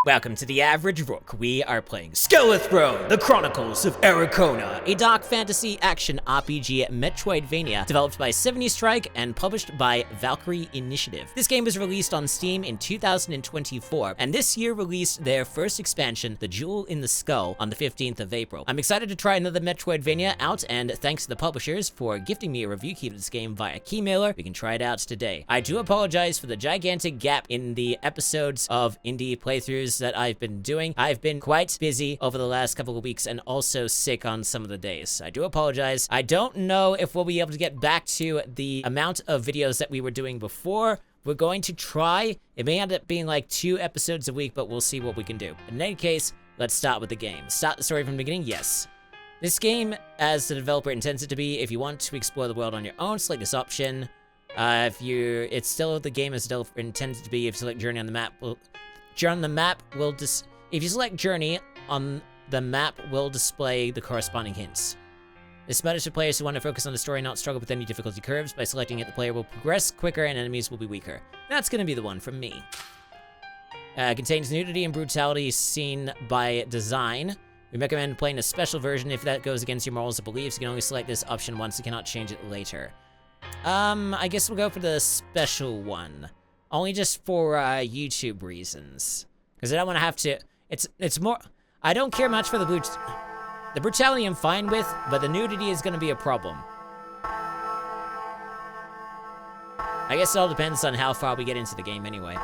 Welcome to the Average Rook. We are playing Skelethrone, the Chronicles of Ericona, a dark fantasy action RPG Metroidvania developed by 70 Strike and published by Valkyrie Initiative. This game was released on Steam in 2024, and this year released their first expansion, The Jewel in the Skull, on the 15th of April. I'm excited to try another Metroidvania out, and thanks to the publishers for gifting me a review key to this game via Keymailer. We can try it out today. I do apologize for the gigantic gap in the episodes of indie playthroughs that I've been doing. I've been quite busy over the last couple of weeks and also sick on some of the days. I do apologize. I don't know if we'll be able to get back to the amount of videos that we were doing before. We're going to try. It may end up being like 2 episodes a week, but we'll see what we can do. In any case, let's start with the game. Start the story from the beginning? Yes. This game, as the developer intends it to be, if you want to explore the world on your own, select this option. It's still the game as the developer intended to be. If you select Journey on the map, if you select Journey on the map, will display the corresponding hints. This matters for players who want to focus on the story and not struggle with any difficulty curves. By selecting it, the player will progress quicker and enemies will be weaker. That's going to be the one from me. Contains nudity and brutality seen by design. We recommend playing a special version if that goes against your morals or beliefs. You can only select this option once, you cannot change it later. I guess we'll go for the special one. Only just for YouTube reasons. Because I don't want to have to... It's more... I don't care much for the brutality I'm fine with, but the nudity is going to be a problem. I guess it all depends on how far we get into the game anyway.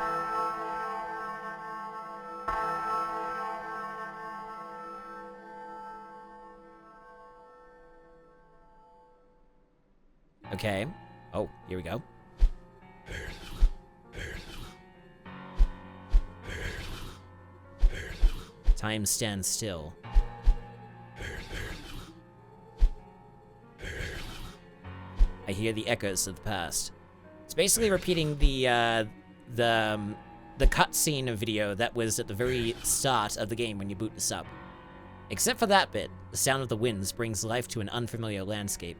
Okay. Oh, here we go. Time stands still. I hear the echoes of the past. It's basically repeating the cutscene video that was at the very start of the game when you boot this up. Except for that bit, the sound of the winds brings life to an unfamiliar landscape.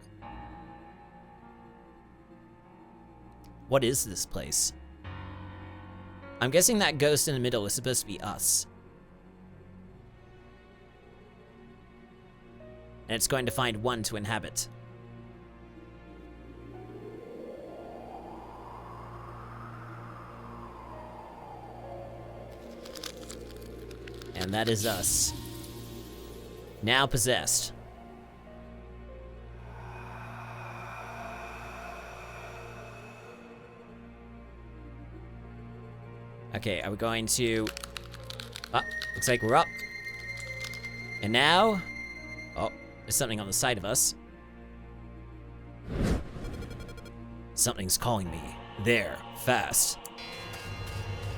What is this place? I'm guessing that ghost in the middle is supposed to be us. And it's going to find one to inhabit. And that is us. Now possessed. Okay, are we going to... Oh, looks like we're up. And now... Oh, there's something on the side of us. Something's calling me. There, fast.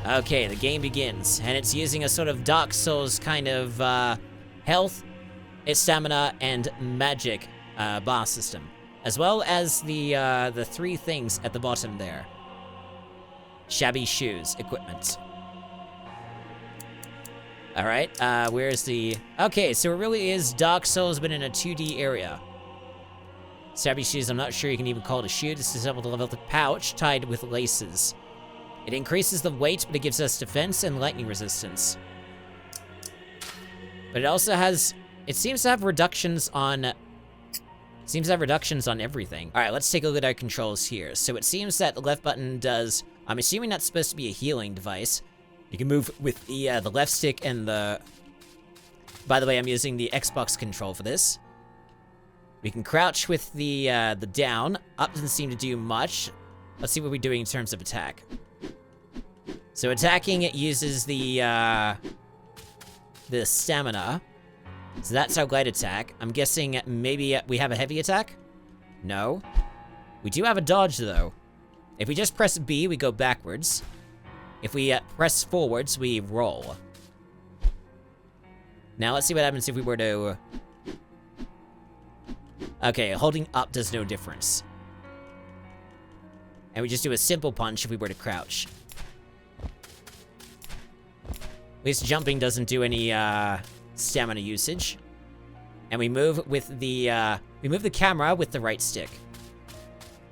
Okay, the game begins, and it's using a sort of Dark Souls kind of health, stamina, and magic bar system, as well as the 3 things at the bottom there. Shabby shoes, equipment. Alright, where's the... Okay, so it really is Dark Souls, but in a 2D area. Shabby shoes, I'm not sure you can even call it a shoe. This is able to level the pouch, tied with laces. It increases the weight, but it gives us defense and lightning resistance. But it also has... It seems to have reductions on... everything. Alright, let's take a look at our controls here. So it seems that the left button does... I'm assuming that's supposed to be a healing device. You can move with the left stick and the... By the way, I'm using the Xbox control for this. We can crouch with the down. Up doesn't seem to do much. Let's see what we're doing in terms of attack. So attacking, it uses the stamina. So that's our light attack. I'm guessing maybe we have a heavy attack? No. We do have a dodge, though. If we just press B, we go backwards. If we press forwards, we roll. Now let's see what happens if we were to... Okay, holding up does no difference. And we just do a simple punch if we were to crouch. At least jumping doesn't do any stamina usage. And we move with the camera with the right stick.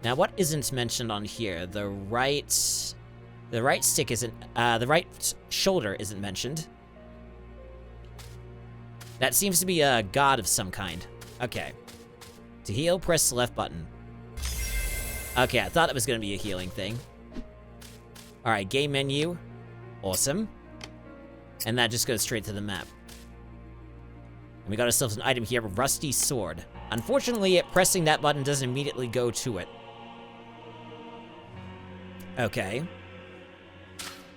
Now, what isn't mentioned on here? The right stick isn't, the right shoulder isn't mentioned. That seems to be a god of some kind. Okay. To heal, press the left button. Okay, I thought it was gonna be a healing thing. Alright, game menu. Awesome. And that just goes straight to the map. And we got ourselves an item here, a rusty sword. Unfortunately, pressing that button doesn't immediately go to it. Okay.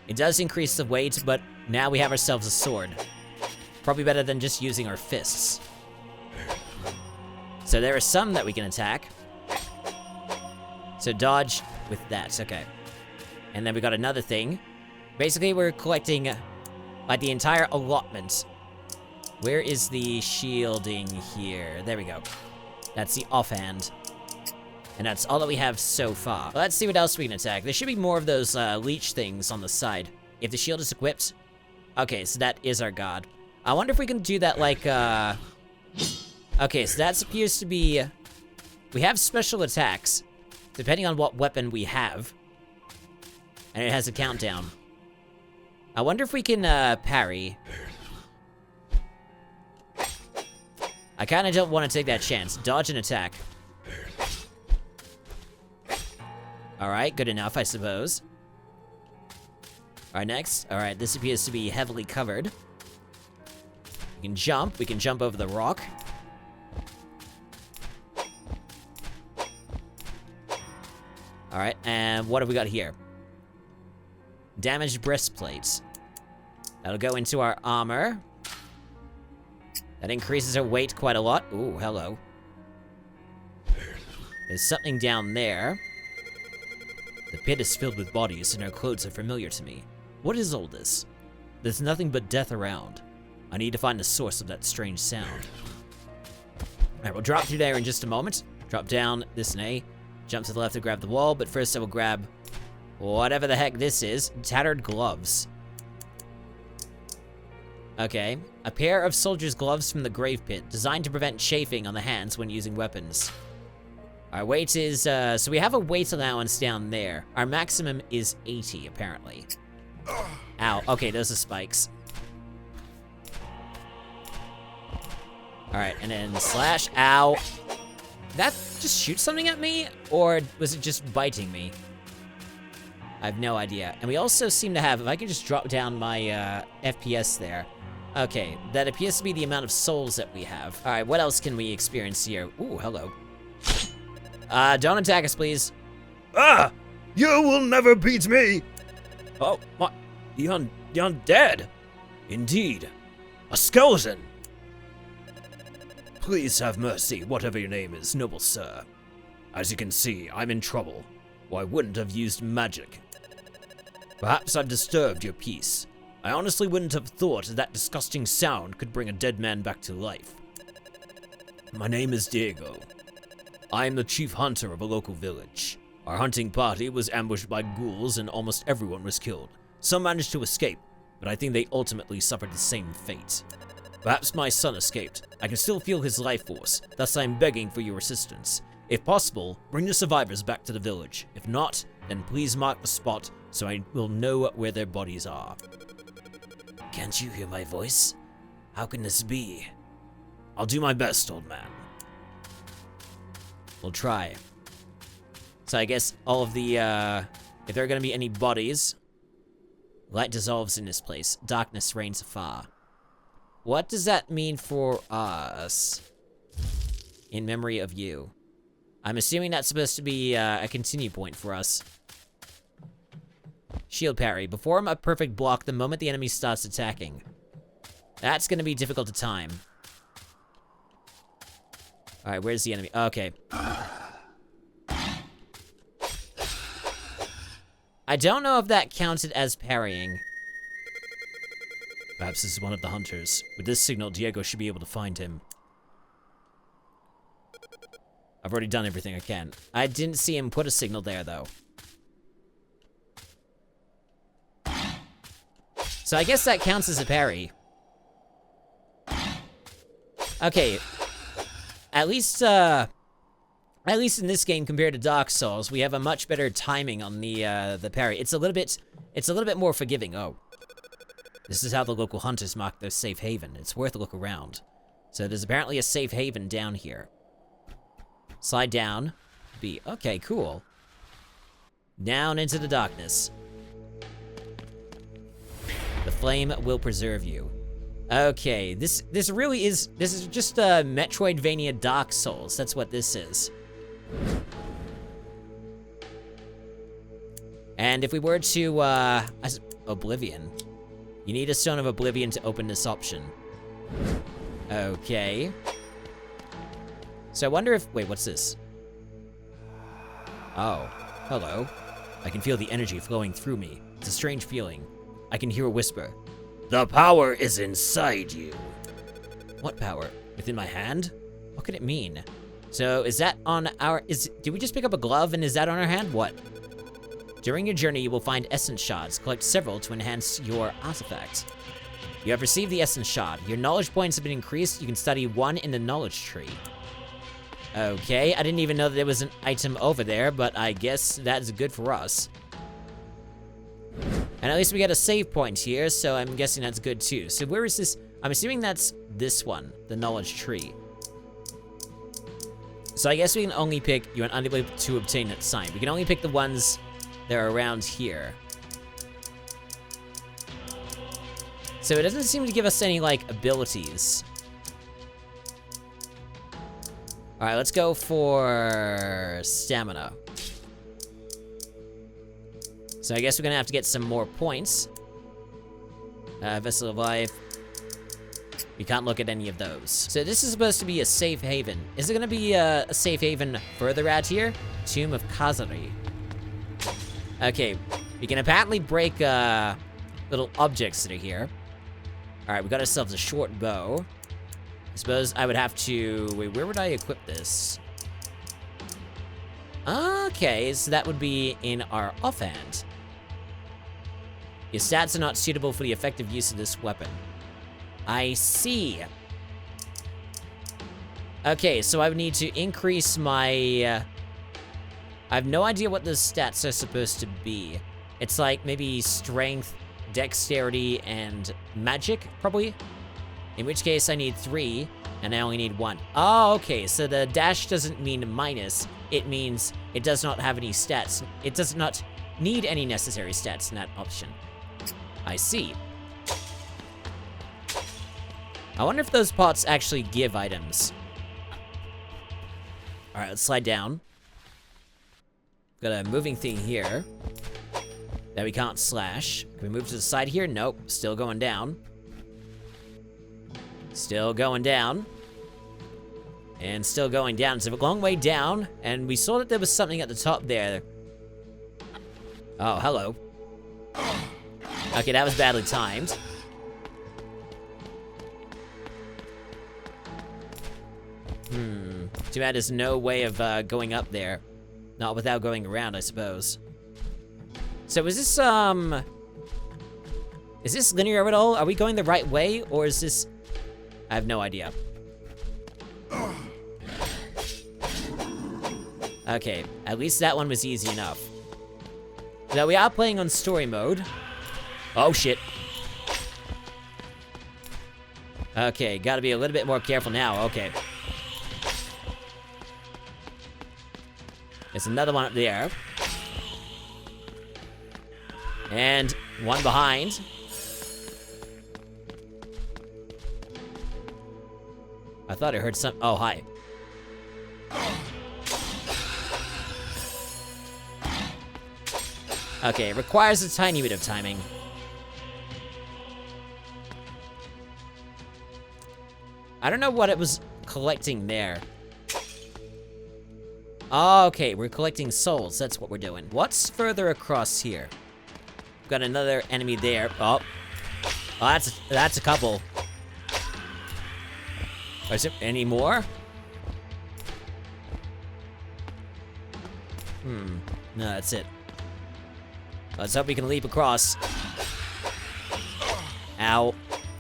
It does increase the weight, but now we have ourselves a sword. Probably better than just using our fists. So there are some that we can attack. So dodge with that, okay. And then we got another thing. Basically, we're collecting, like, the entire allotment. Where is the shielding here? There we go. That's the offhand. And that's all that we have so far. Well, let's see what else we can attack. There should be more of those leech things on the side. If the shield is equipped. Okay, so that is our god. I wonder if we can do that like, okay, so that appears to be... We have special attacks, depending on what weapon we have. And it has a countdown. I wonder if we can, parry. I kinda don't want to take that chance. Dodge and attack. Alright, good enough, I suppose. Alright, next. Alright, this appears to be heavily covered. We can jump over the rock. Alright, and what have we got here? Damaged breastplates. That'll go into our armor. That increases our weight quite a lot. Ooh, hello. There's something down there. The pit is filled with bodies, and our clothes are familiar to me. What is all this? There's nothing but death around. I need to find the source of that strange sound. Alright, we'll drop through there in just a moment. Drop down this and A. Jump to the left to grab the wall, but first I will grab whatever the heck this is. Tattered gloves. Okay. A pair of soldier's gloves from the grave pit, designed to prevent chafing on the hands when using weapons. Our weight is, so we have a weight allowance down there. Our maximum is 80, apparently. Ow. Okay, those are spikes. Alright, and then slash. Ow. That just shoot something at me? Or was it just biting me? I have no idea. And we also seem to have, if I can just drop down my FPS there. Okay, that appears to be the amount of souls that we have. Alright, what else can we experience here? Ooh, hello. Don't attack us, please. Ah! You will never beat me! Oh, what? The undead? Indeed. A skeleton! Please have mercy, whatever your name is, noble sir. As you can see, I'm in trouble, or I wouldn't have used magic. Perhaps I've disturbed your peace. I honestly wouldn't have thought that disgusting sound could bring a dead man back to life. My name is Diego. I am the chief hunter of a local village. Our hunting party was ambushed by ghouls and almost everyone was killed. Some managed to escape, but I think they ultimately suffered the same fate. Perhaps my son escaped. I can still feel his life force, thus I am begging for your assistance. If possible, bring the survivors back to the village. If not, then please mark the spot so I will know where their bodies are. Can't you hear my voice? How can this be? I'll do my best, old man. We'll try. So I guess all of the, if there are gonna be any bodies, light dissolves in this place. Darkness reigns afar. What does that mean for us? In memory of you. I'm assuming that's supposed to be a continue point for us. Shield parry. Perform a perfect block the moment the enemy starts attacking. That's gonna be difficult to time. Alright, where's the enemy? Okay. I don't know if that counted as parrying. Perhaps this is one of the hunters. With this signal, Diego should be able to find him. I've already done everything I can. I didn't see him put a signal there, though. So I guess that counts as a parry. Okay. At least in this game compared to Dark Souls, we have a much better timing on the parry. It's a little bit more forgiving. Oh. This is how the local hunters mark their safe haven. It's worth a look around. So there's apparently a safe haven down here. Slide down. B. Okay, cool. Down into the darkness. The flame will preserve you. Okay, this really is, this is just a Metroidvania Dark Souls. That's what this is. And if we were to, Oblivion. You need a Stone of Oblivion to open this option. Okay. So I wonder if, wait, what's this? Oh, hello. I can feel the energy flowing through me. It's a strange feeling. I can hear a whisper. The power is inside you. What power? Within my hand? What could it mean? So is that on our, did we just pick up a glove and is that on our hand? What? During your journey, you will find essence shards. Collect several to enhance your artifact. You have received the essence shard. Your knowledge points have been increased. You can study one in the knowledge tree. Okay, I didn't even know that there was an item over there, but I guess that's good for us. And at least we got a save point here, so I'm guessing that's good too. So where is this? I'm assuming that's this one, the knowledge tree. So I guess we can only pick, you're unable to obtain that sign. We can only pick the ones that are around here. So it doesn't seem to give us any, like, abilities. Alright, let's go for stamina. So I guess we're gonna have to get some more points. Vessel of Life. We can't look at any of those. So this is supposed to be a safe haven. Is it gonna be a safe haven further out here? Tomb of Kazari. Okay, we can apparently break little objects that are here. Alright, we got ourselves a short bow. I suppose I would have to... Wait, where would I equip this? Okay, so that would be in our offhand. Your stats are not suitable for the effective use of this weapon. I see. Okay, so I would need to increase my... I have no idea what the stats are supposed to be. It's like maybe strength, dexterity, and magic, probably? In which case I need 3, and I only need 1. Oh, okay, so the dash doesn't mean minus. It means it does not have any stats. It does not need any necessary stats in that option. I see. I wonder if those pots actually give items. Alright, let's slide down. Got a moving thing here that we can't slash. Can we move to the side here? Nope. Still going down. Still going down. And still going down. It's a long way down, and we saw that there was something at the top there. Oh, hello. Okay, that was badly timed. Too bad there's no way of going up there. Not without going around, I suppose. So is this linear at all? Are we going the right way, or is this... I have no idea. Okay, at least that one was easy enough. Now we are playing on story mode. Oh shit. Okay, gotta be a little bit more careful now, okay. There's another one up there. And one behind. I thought I heard some... Oh, hi. Okay, it requires a tiny bit of timing. I don't know what it was collecting there. Oh, okay, we're collecting souls. That's what we're doing. What's further across here? Got another enemy there. Oh, that's a couple. Is there any more? No, that's it. Let's hope we can leap across. Ow.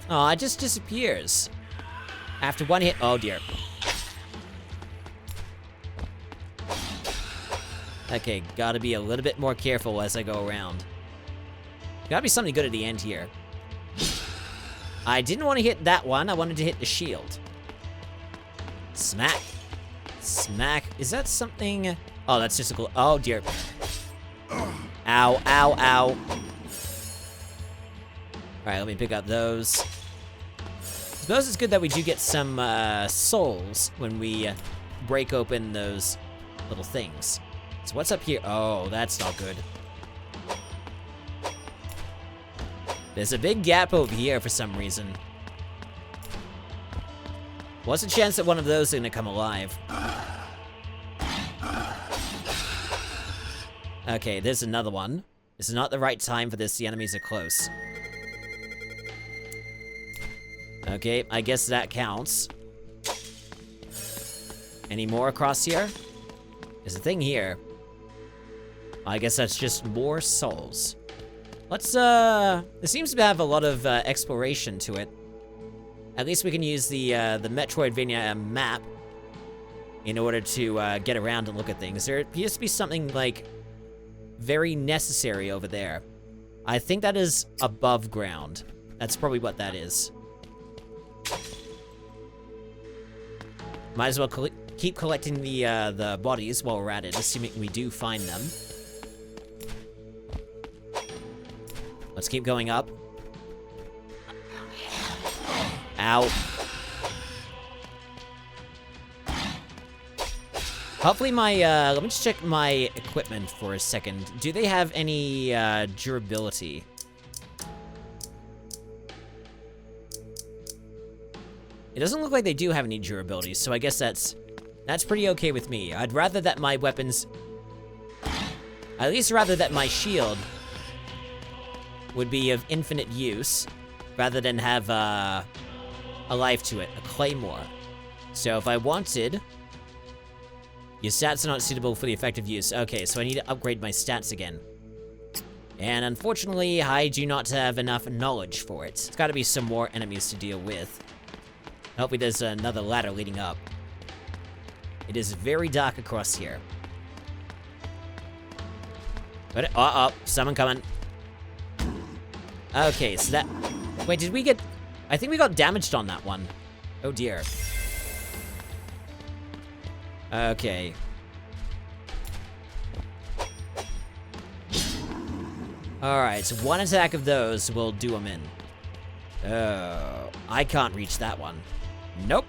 Oh, it just disappears. After one hit. Oh, dear. Okay, gotta be a little bit more careful as I go around. Gotta be something good at the end here. I didn't want to hit that one. I wanted to hit the shield. Smack. Smack. Is that something? Oh, that's just a oh dear. Ow, ow, ow. Alright, let me pick up those. I suppose it's good that we do get some souls when we break open those little things. So what's up here? Oh, that's not good. There's a big gap over here for some reason. What's the chance that one of those is gonna come alive? Okay, there's another one. This is not the right time for this. The enemies are close. Okay, I guess that counts. Any more across here? There's a thing here. I guess that's just more souls. Let's, it seems to have a lot of exploration to it. At least we can use the Metroidvania map in order to get around and look at things. There appears to be something, like, very necessary over there. I think that is above ground. That's probably what that is. Might as well keep collecting the bodies while we're at it, assuming we do find them. Let's keep going up. Ow. Hopefully my, let me just check my equipment for a second. Do they have any, durability? It doesn't look like they do have any durability, so I guess that's pretty okay with me. I'd rather that my weapons... At least rather that my shield would be of infinite use, rather than have, a life to it, a claymore. So if I wanted... Your stats are not suitable for the effective use. Okay, so I need to upgrade my stats again. And unfortunately, I do not have enough knowledge for it. It's gotta be some more enemies to deal with. Hopefully there's another ladder leading up. It is very dark across here. But, uh-oh, someone coming. Okay, so that... Wait, did we get... I think we got damaged on that one. Oh dear. Okay. Alright, so one attack of those will do them in. Oh, I can't reach that one. Nope.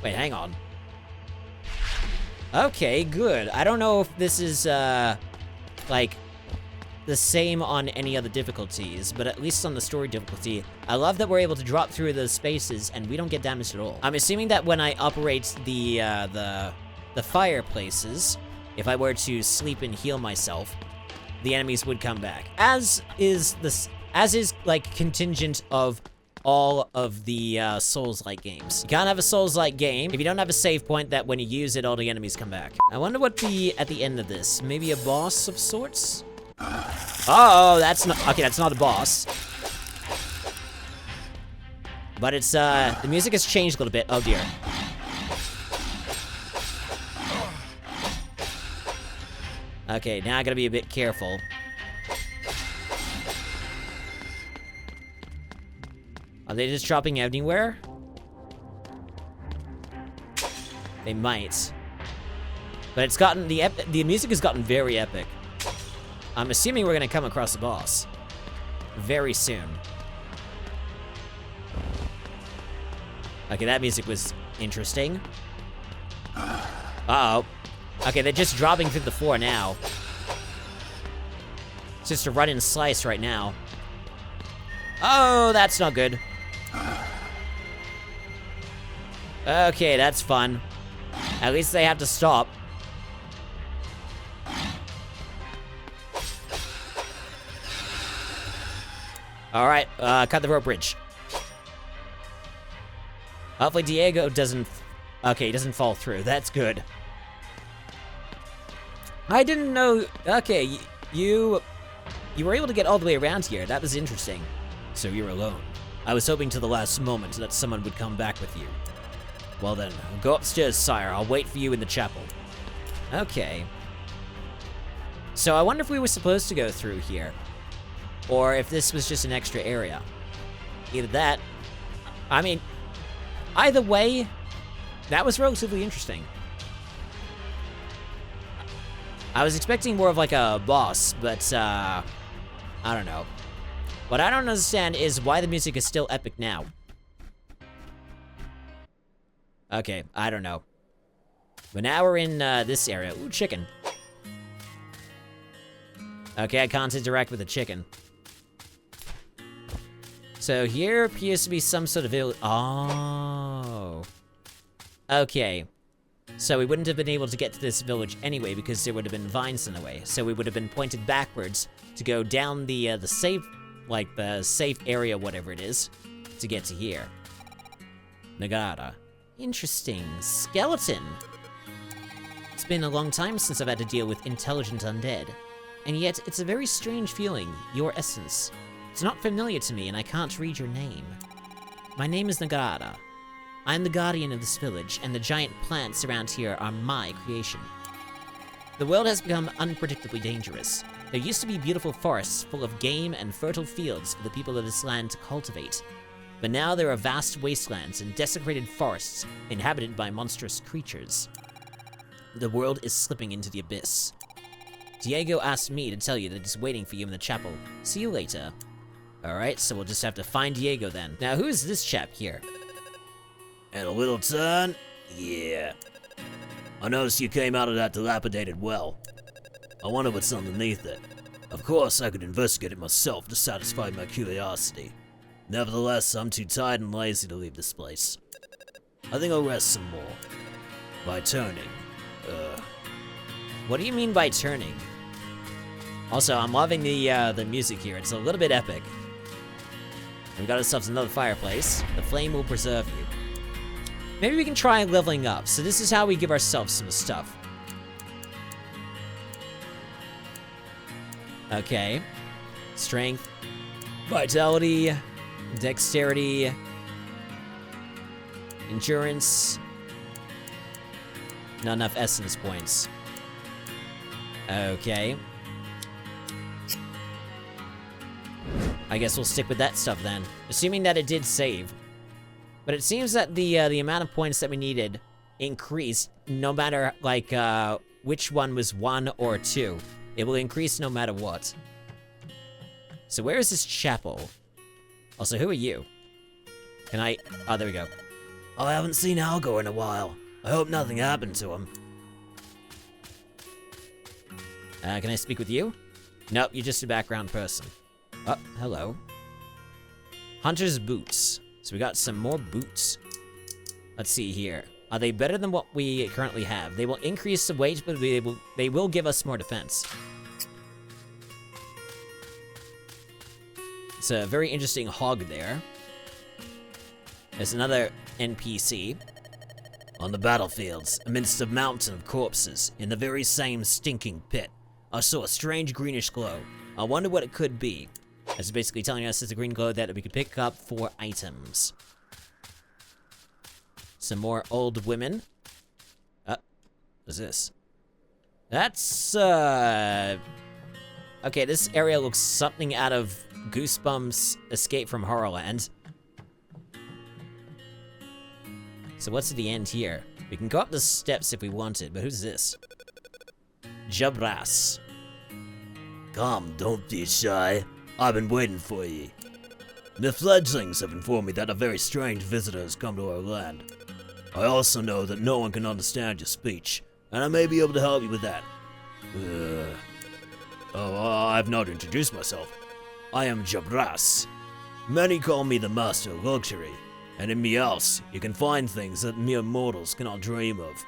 Wait, hang on. Okay, good. I don't know if this is, like, the same on any other difficulties, but at least on the story difficulty, I love that we're able to drop through those spaces and we don't get damaged at all. I'm assuming that when I operate the fireplaces, if I were to sleep and heal myself, the enemies would come back. As is like contingent of all of the Souls-like games. You can't have a Souls-like game if you don't have a save point that when you use it, all the enemies come back. I wonder what at the end of this, maybe a boss of sorts? Oh, that's not, okay, that's not a boss. But it's, the music has changed a little bit. Oh dear. Okay, now I gotta be a bit careful. Are they just dropping anywhere? They might. But it's gotten, the music has gotten very epic. I'm assuming we're gonna come across the boss very soon. Okay, that music was interesting. Uh-oh. Okay, they're just dropping through the floor now. It's just a run and slice right now. Oh, that's not good. Okay, that's fun. At least they have to stop. Alright, cut the rope bridge. Hopefully Diego doesn't... Okay, he doesn't fall through. That's good. I didn't know... Okay, you were able to get all the way around here. That was interesting. So you're alone. I was hoping to the last moment that someone would come back with you. Well then, go upstairs, sire. I'll wait for you in the chapel. Okay. So I wonder if we were supposed to go through here. Or if this was just an extra area. Either that... I mean, either way, That was relatively interesting. I was expecting more of like a boss, but I don't know. What I don't understand is why the music is still epic now. Okay, I don't know. But now we're in this area. Ooh, chicken. Okay, I can't interact with the chicken. So here appears to be some sort of village. Oh. Okay. So we wouldn't have been able to get to this village anyway because there would have been vines in the way. So we would have been pointed backwards to go down the safe, like the safe area, whatever it is, to get to here. Nagara. Interesting. Skeleton. It's been a long time since I've had to deal with intelligent undead. And yet, it's a very strange feeling, your essence. It's not familiar to me, and I can't read your name. My name is Nagara. I'm the guardian of this village, and the giant plants around here are my creation. The world has become unpredictably dangerous. There used to be beautiful forests full of game and fertile fields for the people of this land to cultivate. But now there are vast wastelands and desecrated forests inhabited by monstrous creatures. The world is slipping into the abyss. Diego asked me to tell you that he's waiting for you in the chapel. See you later. Alright, so we'll just have to find Diego then. Now, who is this chap here? And a little turn? Yeah. I noticed you came out of that dilapidated well. I wonder what's underneath it. Of course, I could investigate it myself to satisfy my curiosity. Nevertheless, I'm too tired and lazy to leave this place. I think I'll rest some more. By turning. What do you mean by turning? Also, I'm loving the music here. It's a little bit epic. We've got ourselves another fireplace. The flame will preserve you. Maybe we can try leveling up. So this is how we give ourselves some stuff. Okay. Strength. Vitality. Dexterity. Endurance. Not enough essence points. Okay. I guess we'll stick with that stuff then. Assuming that it did save. But it seems that the amount of points that we needed increased no matter, like, which one was 1 or 2. It will increase no matter what. So where is this chapel? Also, who are you? Can I... Oh, there we go. I haven't seen Algo in a while. I hope nothing happened to him. Can I speak with you? Nope, you're just a background person. Oh, hello. Hunter's boots. So we got some more boots. Let's see here. Are they better than what we currently have? They will increase the weight, but they will give us more defense. It's a very interesting hog there. There's another NPC. On the battlefields, amidst a mountain of corpses, in the very same stinking pit, I saw a strange greenish glow. I wonder what it could be. It's basically telling us it's a green glow that we could pick up for items. Some more old women. What's this? That's, okay, this area looks something out of Goosebumps Escape from Horrorland. So what's at the end here? We can go up the steps if we wanted, but who's this? Jabras. Come, don't be shy. I've been waiting for ye. The fledglings have informed me that a very strange visitor has come to our land. I also know that no one can understand your speech, and I may be able to help you with that. I've not introduced myself. I am Jabras. Many call me the Master of Luxury, and in Meowth, you can find things that mere mortals cannot dream of.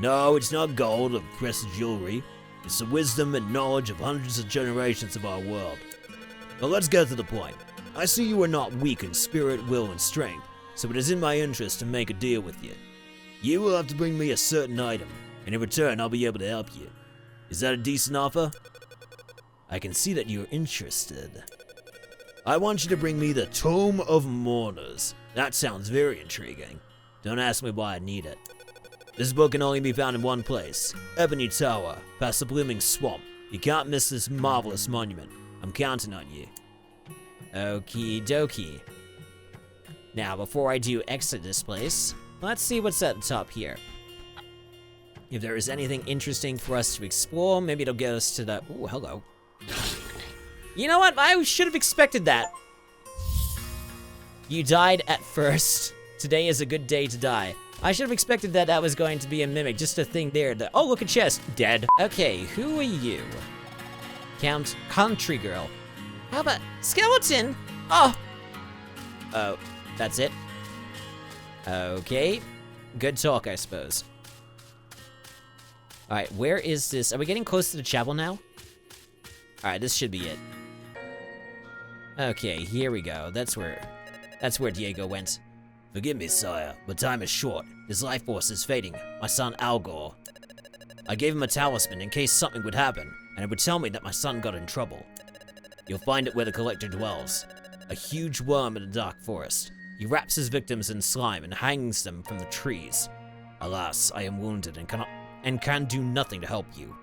No, it's not gold or precious jewelry. It's the wisdom and knowledge of hundreds of generations of our world. But let's get to the point. I see you are not weak in spirit, will, and strength, so it is in my interest to make a deal with you. You will have to bring me a certain item, and in return I'll be able to help you. Is that a decent offer? I can see that you're interested. I want you to bring me the Tome of Mourners. That sounds very intriguing. Don't ask me why I need it. This book can only be found in one place, Ebony Tower, past the Blooming Swamp. You can't miss this marvelous monument. I'm counting on you. Okie dokie. Now, before I do exit this place, Let's see what's at the top here. If there is anything interesting for us to explore, maybe it'll get us to the... Ooh, hello. You know what? I should have expected that. You died at first. Today is a good day to die. I should have expected that that was going to be a mimic. Just a thing there. Oh, look, a chest. Dead. Okay, who are you? Country girl. How about... Skeleton? Oh! Oh, that's it? Okay. Good talk, I suppose. Alright, where is this? Are we getting close to the chapel now? Alright, this should be it. Okay, here we go. That's where Diego went. Forgive me, sire, but time is short. His life force is fading. My son, Algor. I gave him a talisman in case something would happen, and it would tell me that my son got in trouble. You'll find it where the collector dwells. A huge worm in a dark forest. He wraps his victims in slime and hangs them from the trees. Alas, I am wounded and can do nothing to help you.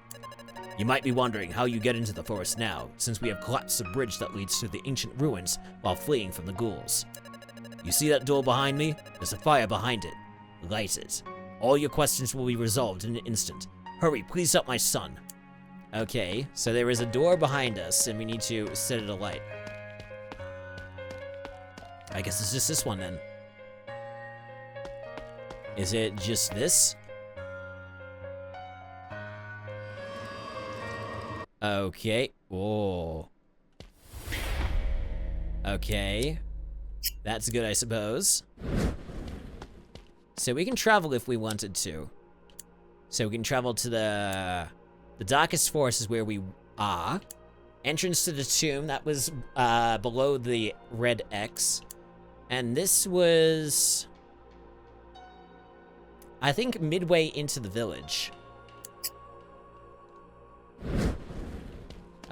You might be wondering how you get into the forest now, since we have collapsed the bridge that leads to the ancient ruins while fleeing from the ghouls. You see that door behind me? There's a fire behind it. Light it. All your questions will be resolved in an instant. Hurry, please help my son. Okay, so there is a door behind us, and we need to set it alight. I guess it's just this one, then. Is it just this? Okay. Oh. Okay. That's good, I suppose. So we can travel if we wanted to. So we can travel to the darkest forest is where we are. Entrance to the tomb, that was below the red X. And this was, I think, midway into the village.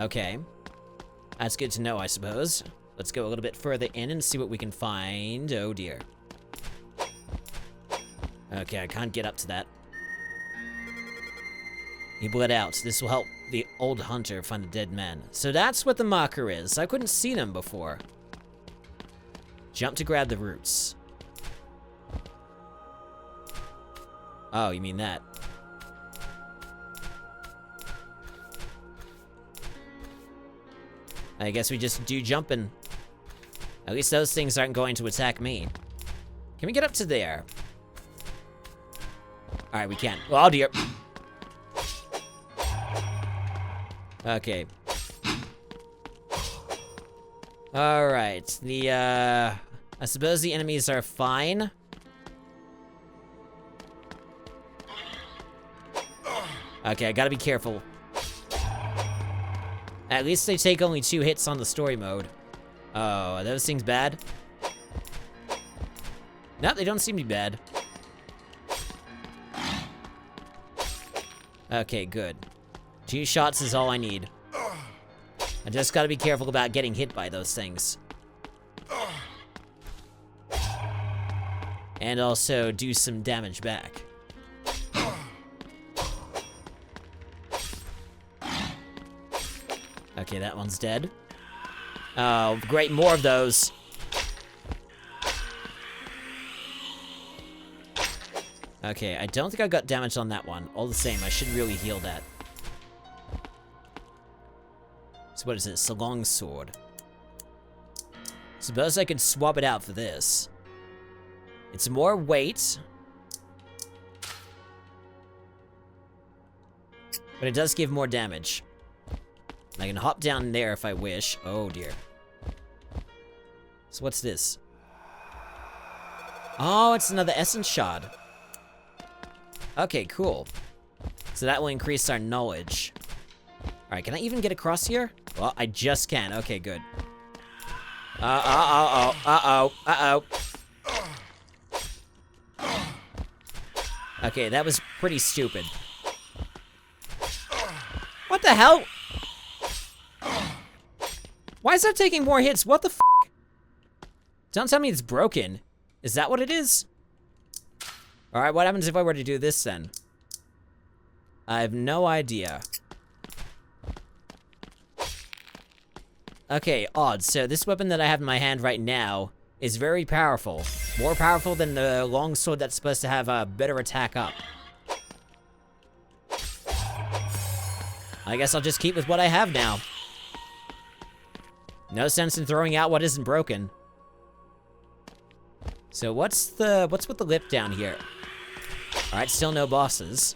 Okay. That's good to know, I suppose. Let's go a little bit further in and see what we can find. Oh, dear. Okay, I can't get up to that. He bled out. This will help the old hunter find the dead man. So that's what the marker is. I couldn't see them before. Jump to grab the roots. Oh, you mean that. I guess we just do jumping. At least those things aren't going to attack me. Can we get up to there? Alright, we can. Oh, dear. Okay. Alright. I suppose the enemies are fine. Okay, I gotta be careful. At least they take only 2 hits on the story mode. Oh, are those things bad? No, they don't seem to be bad. Okay, good. 2 shots is all I need. I just gotta be careful about getting hit by those things. And also do some damage back. Okay, that one's dead. Oh, great, more of those. Okay, I don't think I got damage on that one. All the same, I should really heal that. So what is this? A long sword. Suppose I could swap it out for this. It's more weight. But it does give more damage. I can hop down there if I wish. Oh, dear. So what's this? Oh, it's another essence shard. Okay, cool. So that will increase our knowledge. Alright, can I even get across here? Well, I just can. Okay, good. Okay, that was pretty stupid. What the hell? Why is that taking more hits? What the f***? Don't tell me it's broken. Is that what it is? Alright, what happens if I were to do this then? I have no idea. Okay, odd. So this weapon that I have in my hand right now is very powerful. More powerful than the longsword that's supposed to have a better attack up. I guess I'll just keep with what I have now. No sense in throwing out what isn't broken. So what's with the lip down here? Alright, still no bosses.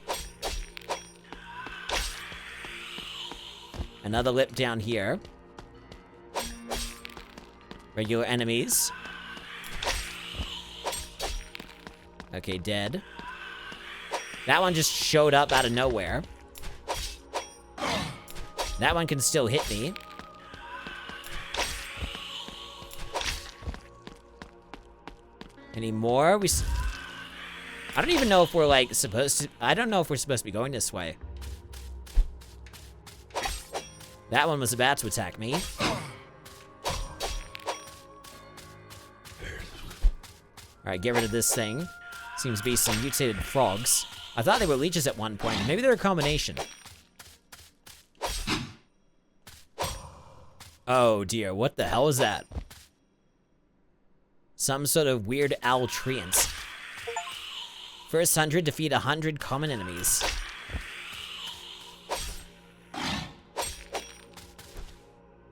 Another lip down here. Regular enemies. Okay, dead. That one just showed up out of nowhere. That one can still hit me. Any more? I don't even know if we're, like, supposed to... I don't know if we're supposed to be going this way. That one was about to attack me. Alright, get rid of this thing. Seems to be some mutated frogs. I thought they were leeches at one point. Maybe they're a combination. Oh dear, what the hell is that? Some sort of weird owl treants. First 100 defeat 100 common enemies.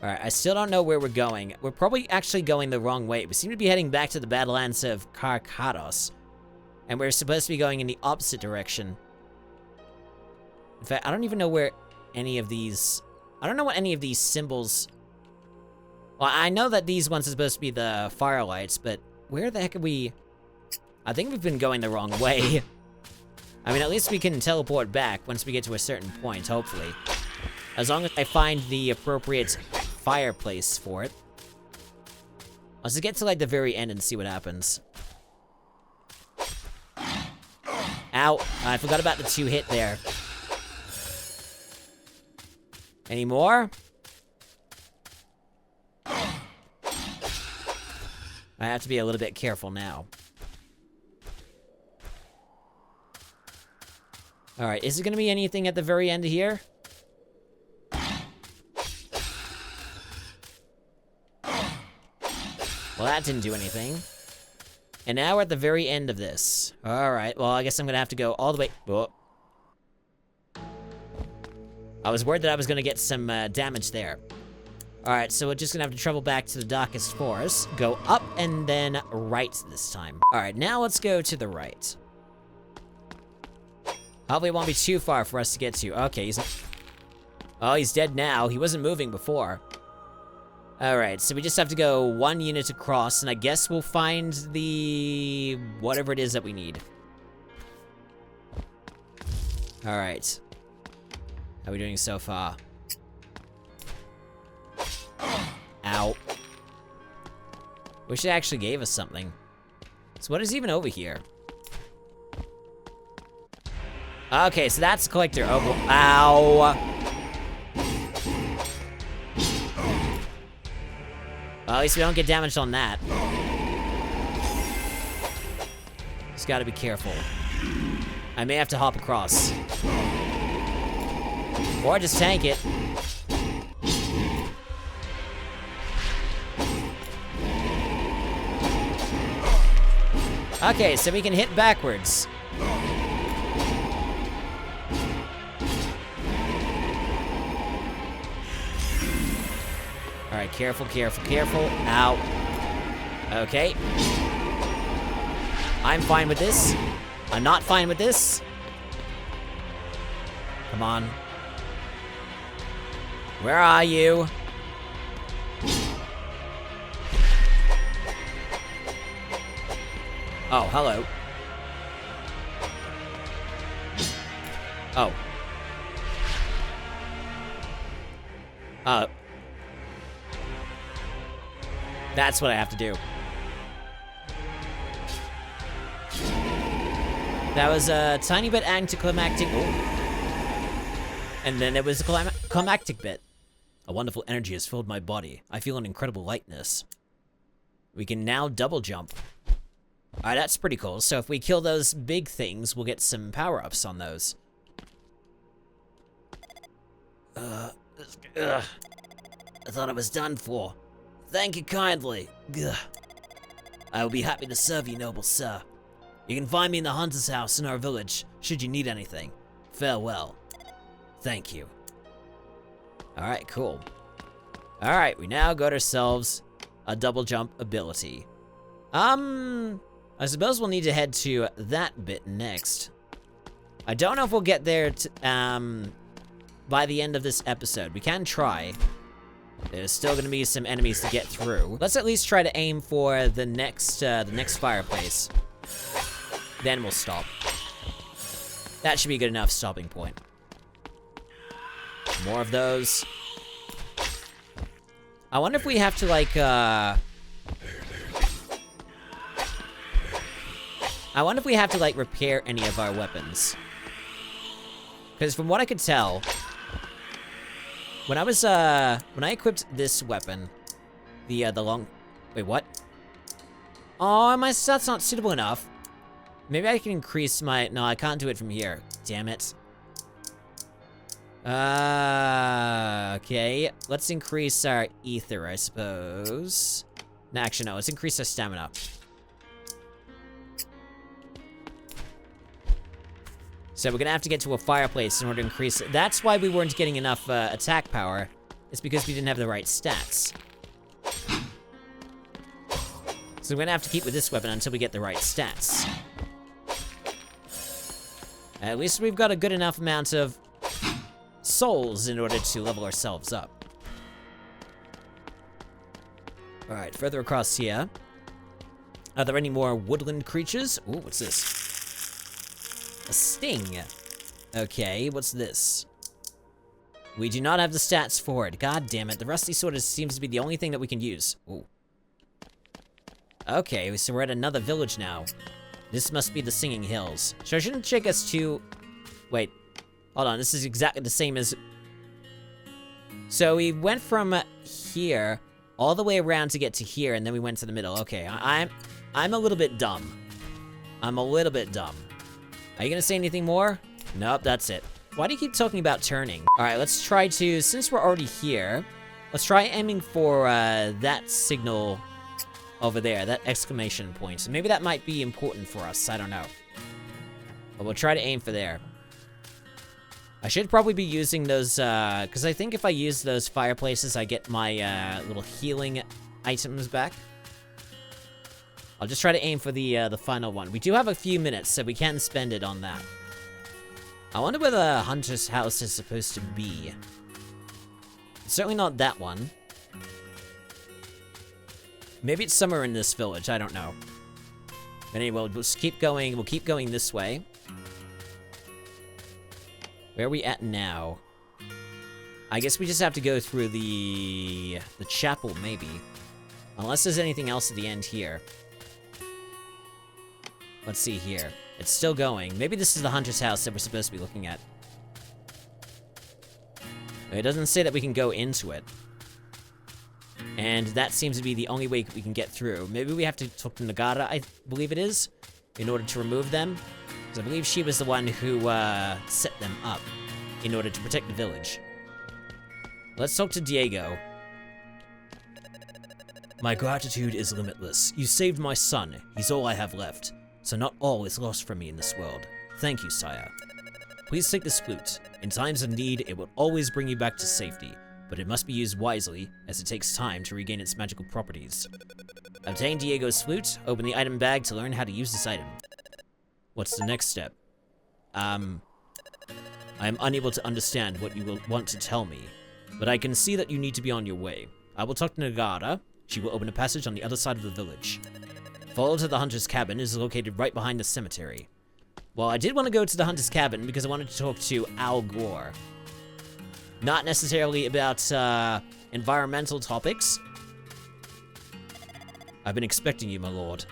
Alright, I still don't know where we're going. We're probably actually going the wrong way. We seem to be heading back to the Battlelands of Karkados. And we're supposed to be going in the opposite direction. In fact, I don't even know where any of these... I don't know what any of these symbols... Well, I know that these ones are supposed to be the firelights, but where the heck are we... I think we've been going the wrong way. I mean, at least we can teleport back once we get to a certain point, hopefully. As long as I find the appropriate fireplace for it. Let's just get to, like, the very end and see what happens. Ow. I forgot about the 2 hit there. Any more? I have to be a little bit careful now. Alright, is there gonna be anything at the very end here? Well, that didn't do anything. And now we're at the very end of this. Alright, well, I guess I'm gonna have to go all the way... Whoa. I was worried that I was gonna get some damage there. Alright, so we're just gonna have to travel back to the darkest forest, go up, and then right this time. Alright, now let's go to the right. Hopefully it won't be too far for us to get to. Okay, he's dead now. He wasn't moving before. Alright, so we just have to go 1 unit across, and I guess we'll find the... whatever it is that we need. Alright. How are we doing so far? Ow. Wish it actually gave us something. So what is even over here? Okay, so that's a collector. Oh, ow. Well, at least we don't get damaged on that. Just gotta be careful. I may have to hop across. Or just tank it. Okay, so we can hit backwards. Alright, careful, careful, careful. Ow. Okay. I'm fine with this. I'm not fine with this. Come on. Where are you? Oh, hello. Oh. That's what I have to do. That was a tiny bit anticlimactic. And then it was a climactic bit. A wonderful energy has filled my body. I feel an incredible lightness. We can now double jump. Alright, that's pretty cool. So if we kill those big things, we'll get some power-ups on those. I thought it was done for. Thank you kindly. Ugh. I will be happy to serve you, noble sir. You can find me in the hunter's house in our village, should you need anything. Farewell. Thank you. Alright, cool. Alright, we now got ourselves a double jump ability. I suppose we'll need to head to that bit next. I don't know if we'll get there by the end of this episode. We can try. There's still gonna be some enemies to get through. Let's at least try to aim for the next fireplace. Then we'll stop. That should be a good enough stopping point. More of those. I wonder if we have to, like, repair any of our weapons. Because from what I could tell, when I equipped this weapon, the long... Wait, what? Oh, my stat's not suitable enough. Maybe I can increase my... No, I can't do it from here. Damn it. Okay. Let's increase our ether, I suppose. No, actually, no. Let's increase our stamina. So we're gonna have to get to a fireplace in order to increase it. That's why we weren't getting enough attack power. It's because we didn't have the right stats. So we're gonna have to keep with this weapon until we get the right stats. At least we've got a good enough amount of souls in order to level ourselves up. Alright, further across here. Are there any more woodland creatures? Ooh, what's this? A sting. Okay, what's this? We do not have the stats for it. God damn it. The rusty sword seems to be the only thing that we can use. Ooh. Okay, so we're at another village now. This must be the Singing Hills. So I shouldn't take us to... Wait. Hold on, this is exactly the same as... So we went from here all the way around to get to here, and then we went to the middle. Okay, I'm a little bit dumb. I'm a little bit dumb. Are you gonna say anything more? Nope, that's it. Why do you keep talking about turning? Alright, let's try to, since we're already here, let's try aiming for that signal over there, that exclamation point. Maybe that might be important for us, I don't know. But we'll try to aim for there. I should probably be using those, because I think if I use those fireplaces, I get my little healing items back. I'll just try to aim for the final one. We do have a few minutes, so we can spend it on that. I wonder where the hunter's house is supposed to be. It's certainly not that one. Maybe it's somewhere in this village, I don't know. But anyway, we'll just keep going. We'll keep going this way. Where are we at now? I guess we just have to go through the chapel, maybe. Unless there's anything else at the end here. Let's see here. It's still going. Maybe this is the hunter's house that we're supposed to be looking at. It doesn't say that we can go into it. And that seems to be the only way we can get through. Maybe we have to talk to Nagata, I believe it is, in order to remove them. Because I believe she was the one who set them up in order to protect the village. Let's talk to Diego. My gratitude is limitless. You saved my son. He's all I have left. So not all is lost from me in this world. Thank you, sire. Please take this flute. In times of need, it will always bring you back to safety, but it must be used wisely, as it takes time to regain its magical properties. Obtain Diego's flute, open the item bag to learn how to use this item. What's the next step? I am unable to understand what you will want to tell me, but I can see that you need to be on your way. I will talk to Nagata. She will open a passage on the other side of the village. Follow to the hunter's cabin. It is located right behind the cemetery. Well, I did want to go to the hunter's cabin because I wanted to talk to Al Gore. Not necessarily about environmental topics. I've been expecting you, my lord.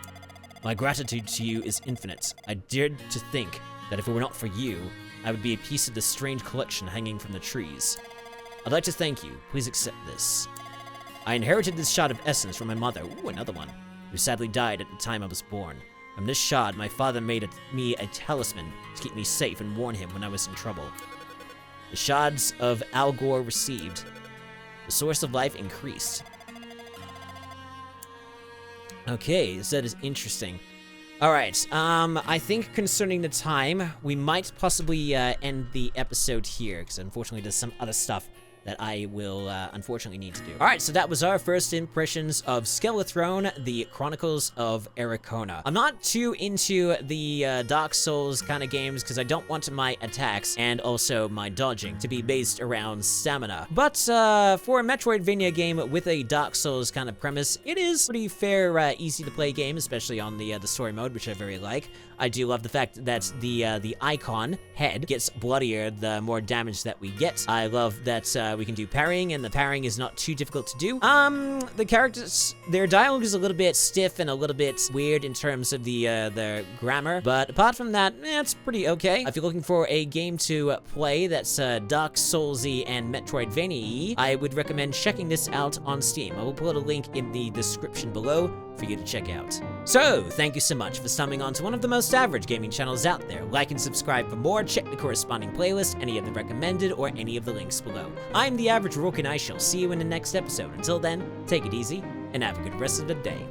My gratitude to you is infinite. I dared to think that if it were not for you, I would be a piece of this strange collection hanging from the trees. I'd like to thank you. Please accept this. I inherited this shard of essence from my mother, ooh, another one, who sadly died at the time I was born. From this shard, my father made me a talisman to keep me safe and warn him when I was in trouble. The shards of Al Gore received. The source of life increased. Okay, so that is interesting. Alright, I think concerning the time, we might possibly end the episode here, because unfortunately there's some other stuff that I will unfortunately need to do. Alright, so that was our first impressions of Skelethrone, the Chronicles of Ericona. I'm not too into the Dark Souls kind of games because I don't want my attacks and also my dodging to be based around stamina. But for a Metroidvania game with a Dark Souls kind of premise, it is pretty fair, easy to play game, especially on the story mode, which I very like. I do love the fact that the icon head gets bloodier the more damage that we get. I love that we can do parrying, and the parrying is not too difficult to do. The characters, their dialogue is a little bit stiff and a little bit weird in terms of the grammar, but apart from that, it's pretty okay. If you're looking for a game to play that's Dark Soulsy and Metroidvania-y, I would recommend checking this out on Steam. I will put a link in the description below for you to check out. So, thank you so much for stumbling onto one of the most average gaming channels out there. Like and subscribe for more, check the corresponding playlist, any of the recommended, or any of the links below. I'm the Average Rook, and I shall see you in the next episode. Until then, take it easy, and have a good rest of the day.